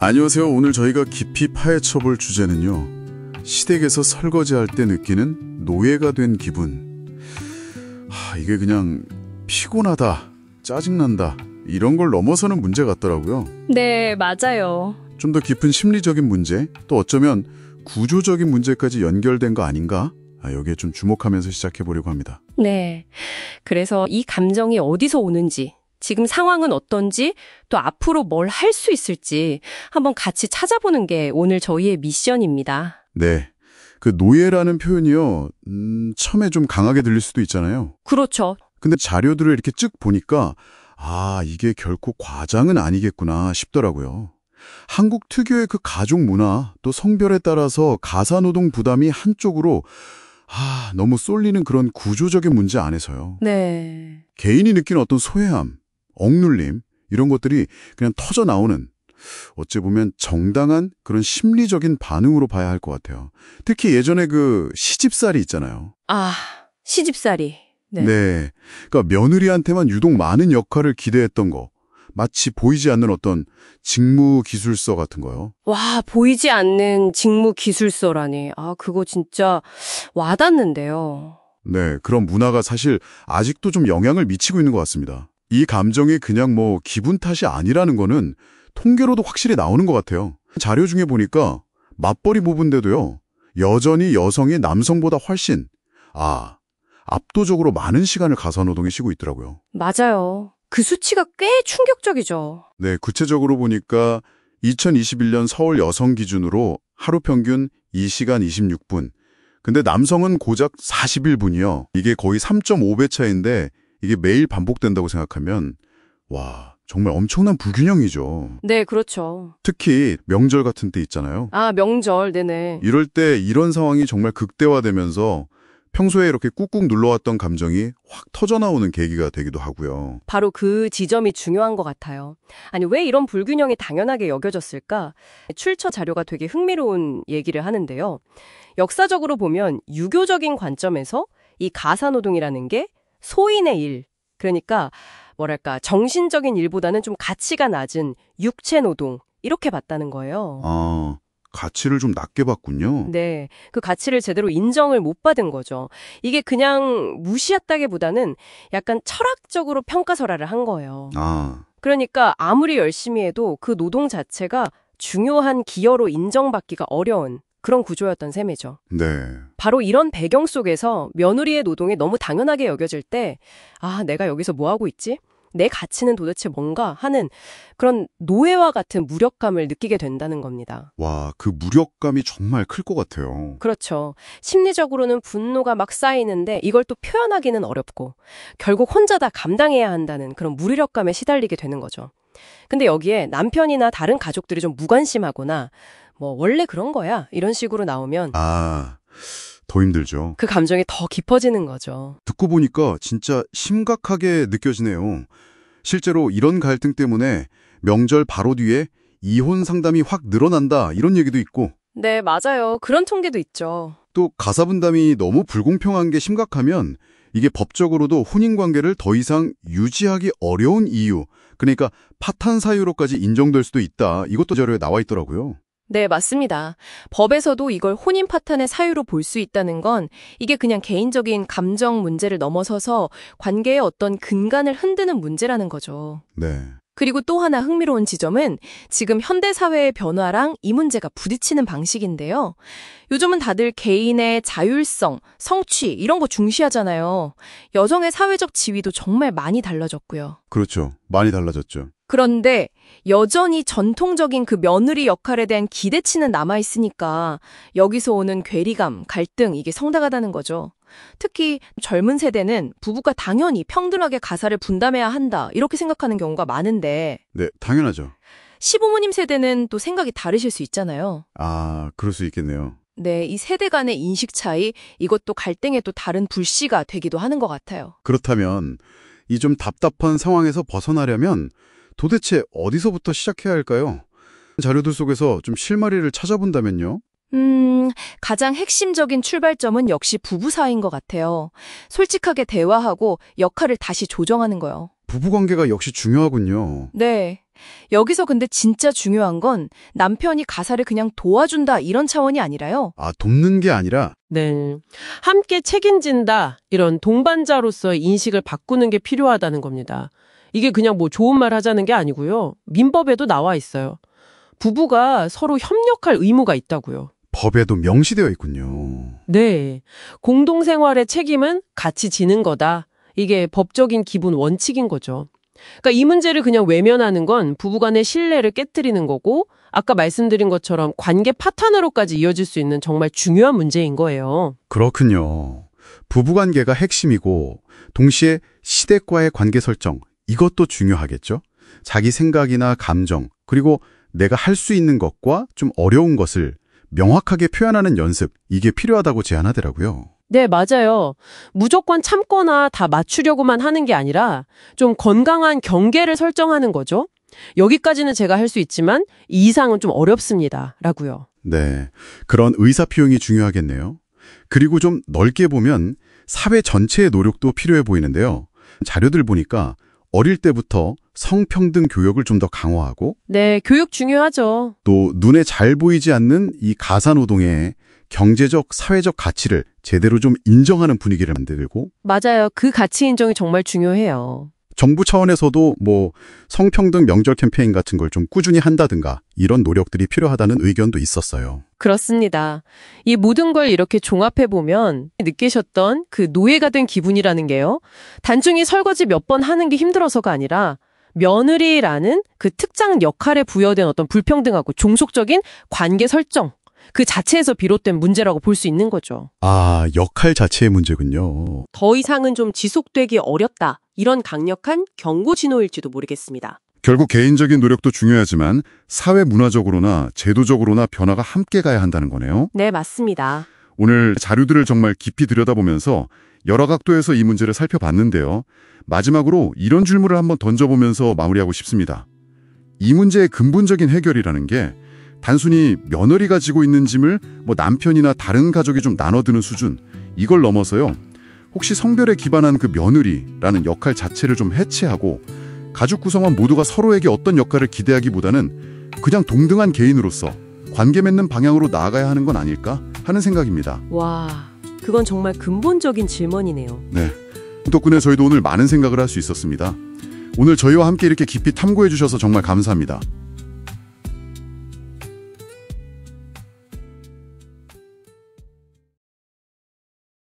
안녕하세요. 오늘 저희가 깊이 파헤쳐볼 주제는요. 시댁에서 설거지할 때 느끼는 노예가 된 기분. 이게 그냥 피곤하다, 짜증난다 이런 걸 넘어서는 문제 같더라고요. 네, 맞아요. 좀 더 깊은 심리적인 문제, 또 어쩌면 구조적인 문제까지 연결된 거 아닌가? 여기에 좀 주목하면서 시작해보려고 합니다. 네. 그래서 이 감정이 어디서 오는지, 지금 상황은 어떤지, 또 앞으로 뭘 할 수 있을지 한번 같이 찾아보는 게 오늘 저희의 미션입니다. 네. 그 노예라는 표현이요. 처음에 좀 강하게 들릴 수도 있잖아요. 그렇죠. 근데 자료들을 이렇게 쭉 보니까 이게 결코 과장은 아니겠구나 싶더라고요. 한국 특유의 그 가족 문화, 또 성별에 따라서 가사노동 부담이 한쪽으로 너무 쏠리는 그런 구조적인 문제 안에서요. 네. 개인이 느끼는 어떤 소외함, 억눌림 이런 것들이 그냥 터져 나오는 어찌 보면 정당한 그런 심리적인 반응으로 봐야 할 것 같아요. 특히 예전에 그 시집살이 있잖아요. 시집살이. 네. 그러니까 며느리한테만 유독 많은 역할을 기대했던 거. 마치 보이지 않는 어떤 직무 기술서 같은 거요. 와, 보이지 않는 직무 기술서라니. 그거 진짜 와닿는데요. 네, 그런 문화가 사실 아직도 좀 영향을 미치고 있는 것 같습니다. 이 감정이 그냥 기분 탓이 아니라는 거는 통계로도 확실히 나오는 것 같아요. 자료 중에 보니까 맞벌이 부부인데도요. 여전히 여성이 남성보다 훨씬 압도적으로 많은 시간을 가사노동에 쉬고 있더라고요. 맞아요. 그 수치가 꽤 충격적이죠. 네, 구체적으로 보니까 2021년 서울 여성 기준으로 하루 평균 2시간 26분. 근데 남성은 고작 41분이요. 이게 거의 3.5배 차이인데 이게 매일 반복된다고 생각하면 정말 엄청난 불균형이죠. 네, 그렇죠. 특히 명절 같은 때 있잖아요. 명절, 네네. 이럴 때 이런 상황이 정말 극대화되면서 평소에 이렇게 꾹꾹 눌러왔던 감정이 확 터져나오는 계기가 되기도 하고요. 바로 그 지점이 중요한 것 같아요. 왜 이런 불균형이 당연하게 여겨졌을까? 출처 자료가 되게 흥미로운 얘기를 하는데요. 역사적으로 보면 유교적인 관점에서 이 가사노동이라는 게 소인의 일, 그러니까 정신적인 일보다는 좀 가치가 낮은 육체노동, 이렇게 봤다는 거예요. 가치를 좀 낮게 봤군요. 네, 그 가치를 제대로 인정을 못 받은 거죠. 이게 그냥 무시했다기보다는 약간 철학적으로 평가설화를 한 거예요. 그러니까 아무리 열심히 해도 그 노동 자체가 중요한 기여로 인정받기가 어려운 그런 구조였던 셈이죠. 네. 바로 이런 배경 속에서 며느리의 노동이 너무 당연하게 여겨질 때 내가 여기서 뭐 하고 있지? 내 가치는 도대체 뭔가 하는 그런 노예와 같은 무력감을 느끼게 된다는 겁니다. 그 무력감이 정말 클 것 같아요. 그렇죠. 심리적으로는 분노가 막 쌓이는데 이걸 또 표현하기는 어렵고 결국 혼자 다 감당해야 한다는 그런 무력감에 시달리게 되는 거죠. 근데 여기에 남편이나 다른 가족들이 좀 무관심하거나 원래 그런 거야 이런 식으로 나오면 더 힘들죠. 그 감정이 더 깊어지는 거죠. 듣고 보니까 진짜 심각하게 느껴지네요. 실제로 이런 갈등 때문에 명절 바로 뒤에 이혼 상담이 확 늘어난다 이런 얘기도 있고. 네, 맞아요. 그런 통계도 있죠. 또 가사 분담이 너무 불공평한 게 심각하면 이게 법적으로도 혼인관계를 더 이상 유지하기 어려운 이유, 그러니까 파탄 사유로까지 인정될 수도 있다. 이것도 자료에 나와 있더라고요. 네, 맞습니다. 법에서도 이걸 혼인 파탄의 사유로 볼 수 있다는 건 이게 그냥 개인적인 감정 문제를 넘어서서 관계의 어떤 근간을 흔드는 문제라는 거죠. 네. 그리고 또 하나 흥미로운 지점은 지금 현대사회의 변화랑 이 문제가 부딪히는 방식인데요. 요즘은 다들 개인의 자율성, 성취 이런 거 중시하잖아요. 여성의 사회적 지위도 정말 많이 달라졌고요. 그렇죠. 많이 달라졌죠. 그런데 여전히 전통적인 그 며느리 역할에 대한 기대치는 남아있으니까 여기서 오는 괴리감, 갈등 이게 성대하다는 거죠. 특히 젊은 세대는 부부가 당연히 평등하게 가사를 분담해야 한다 이렇게 생각하는 경우가 많은데 네, 당연하죠. 시부모님 세대는 또 생각이 다르실 수 있잖아요. 그럴 수 있겠네요. 네, 이 세대 간의 인식 차이 이것도 갈등의 또 다른 불씨가 되기도 하는 것 같아요. 그렇다면 이 좀 답답한 상황에서 벗어나려면 도대체 어디서부터 시작해야 할까요? 자료들 속에서 좀 실마리를 찾아본다면요? 가장 핵심적인 출발점은 역시 부부 사이인 것 같아요. 솔직하게 대화하고 역할을 다시 조정하는 거요. 부부관계가 역시 중요하군요. 네. 여기서 근데 진짜 중요한 건 남편이 가사를 그냥 도와준다 이런 차원이 아니라요. 아, 돕는 게 아니라 네. 함께 책임진다. 이런 동반자로서의 인식을 바꾸는 게 필요하다는 겁니다. 이게 그냥 뭐 좋은 말 하자는 게 아니고요. 민법에도 나와 있어요. 부부가 서로 협력할 의무가 있다고요. 법에도 명시되어 있군요. 네. 공동생활의 책임은 같이 지는 거다. 이게 법적인 기본 원칙인 거죠. 그러니까 이 문제를 그냥 외면하는 건 부부간의 신뢰를 깨트리는 거고 아까 말씀드린 것처럼 관계 파탄으로까지 이어질 수 있는 정말 중요한 문제인 거예요. 그렇군요. 부부관계가 핵심이고 동시에 시댁과의 관계 설정, 이것도 중요하겠죠? 자기 생각이나 감정, 그리고 내가 할 수 있는 것과 좀 어려운 것을 명확하게 표현하는 연습, 이게 필요하다고 제안하더라고요. 네, 맞아요. 무조건 참거나 다 맞추려고만 하는 게 아니라 좀 건강한 경계를 설정하는 거죠. 여기까지는 제가 할 수 있지만 이 이상은 좀 어렵습니다. 라고요. 네, 그런 의사표현이 중요하겠네요. 그리고 좀 넓게 보면 사회 전체의 노력도 필요해 보이는데요. 자료들 보니까 어릴 때부터 성평등 교육을 좀 더 강화하고 네, 교육 중요하죠. 또 눈에 잘 보이지 않는 이 가사노동의 경제적, 사회적 가치를 제대로 좀 인정하는 분위기를 만들고 맞아요. 그 가치 인정이 정말 중요해요. 정부 차원에서도 뭐 성평등 명절 캠페인 같은 걸 좀 꾸준히 한다든가 이런 노력들이 필요하다는 의견도 있었어요. 그렇습니다. 이 모든 걸 이렇게 종합해보면 느끼셨던 그 노예가 된 기분이라는 게요. 단순히 설거지 몇 번 하는 게 힘들어서가 아니라 며느리라는 그 특정 역할에 부여된 어떤 불평등하고 종속적인 관계 설정, 그 자체에서 비롯된 문제라고 볼 수 있는 거죠. 아, 역할 자체의 문제군요. 더 이상은 좀 지속되기 어렵다. 이런 강력한 경고 신호일지도 모르겠습니다. 결국 개인적인 노력도 중요하지만 사회 문화적으로나 제도적으로나 변화가 함께 가야 한다는 거네요. 네, 맞습니다. 오늘 자료들을 정말 깊이 들여다보면서 여러 각도에서 이 문제를 살펴봤는데요. 마지막으로 이런 질문을 한번 던져보면서 마무리하고 싶습니다. 이 문제의 근본적인 해결이라는 게 단순히 며느리가 지고 있는 짐을 뭐 남편이나 다른 가족이 좀 나눠드는 수준, 이걸 넘어서요. 혹시 성별에 기반한 그 며느리라는 역할 자체를 좀 해체하고 가족 구성원 모두가 서로에게 어떤 역할을 기대하기보다는 그냥 동등한 개인으로서 관계 맺는 방향으로 나아가야 하는 건 아닐까 하는 생각입니다. 와, 그건 정말 근본적인 질문이네요. 네, 덕분에 저희도 오늘 많은 생각을 할 수 있었습니다. 오늘 저희와 함께 이렇게 깊이 탐구해 주셔서 정말 감사합니다.